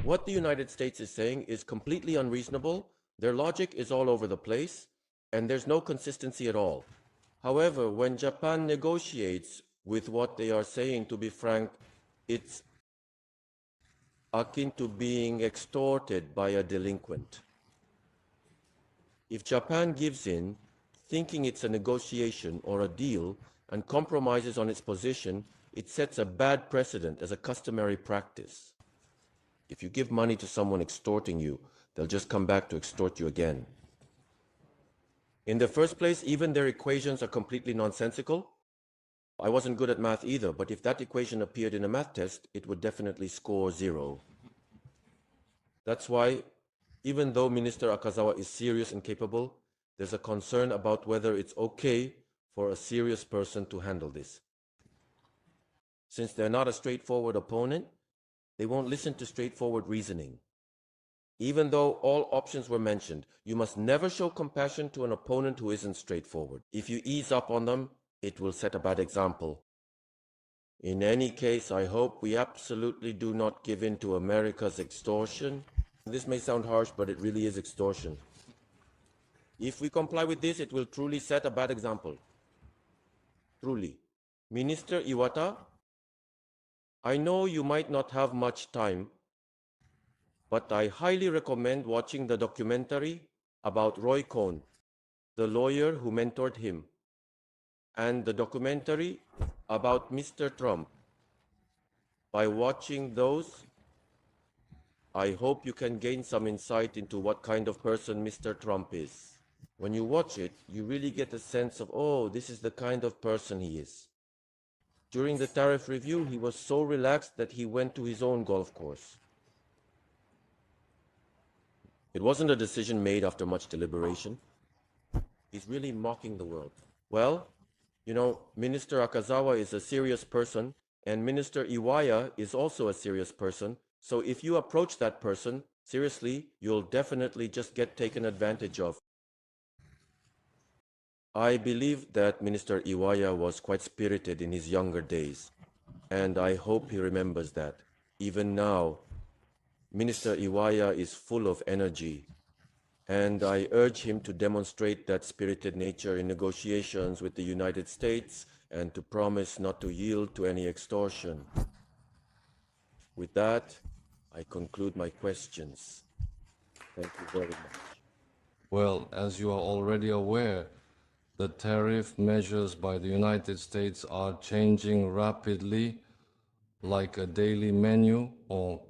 What the United States is saying is completely unreasonable. Their logic is all over the place, and there's no consistency at all. However, when Japan negotiates with what they are saying, to be frank, it's akin to being extorted by a delinquent. If Japan gives in, thinking it's a negotiation or a deal, and compromises on its position, it sets a bad precedent as a customary practice. If you give money to someone extorting you, they'll just come back to extort you again. In the first place, even their equations are completely nonsensical. I wasn't good at math either, but if that equation appeared in a math test, it would definitely score 0. That's why, even though Minister Akazawa is serious and capable, there's a concern about whether it's okay for a serious person to handle this. Since they're not a straightforward opponent, they won't listen to straightforward reasoning. Even though all options were mentioned, you must never show compassion to an opponent who isn't straightforward. If you ease up on them, it will set a bad example. In any case, I hope we absolutely do not give in to America's extortion. This may sound harsh, but it really is extortion. If we comply with this, it will truly set a bad example. Truly. Minister Iwata, I know you might not have much time, but I highly recommend watching the documentary about Roy Cohn, the lawyer who mentored him, and the documentary about Mr. Trump. By watching those, I hope you can gain some insight into what kind of person Mr. Trump is. When you watch it, you really get a sense of, oh, this is the kind of person he is. During the tariff review, he was so relaxed that he went to his own golf course. It wasn't a decision made after much deliberation. He's really mocking the world. Well, you know, Minister Akazawa is a serious person, and Minister Iwaya is also a serious person. So if you approach that person seriously, you'll definitely just get taken advantage of. I believe that Minister Iwaya was quite spirited in his younger days, and I hope he remembers that. Even now, Minister Iwaya is full of energy, and I urge him to demonstrate that spirited nature in negotiations with the United States and to promise not to yield to any extortion. With that, I conclude my questions. Thank you very much. Well, as you are already aware, the tariff measures by the United States are changing rapidly, like a daily menu or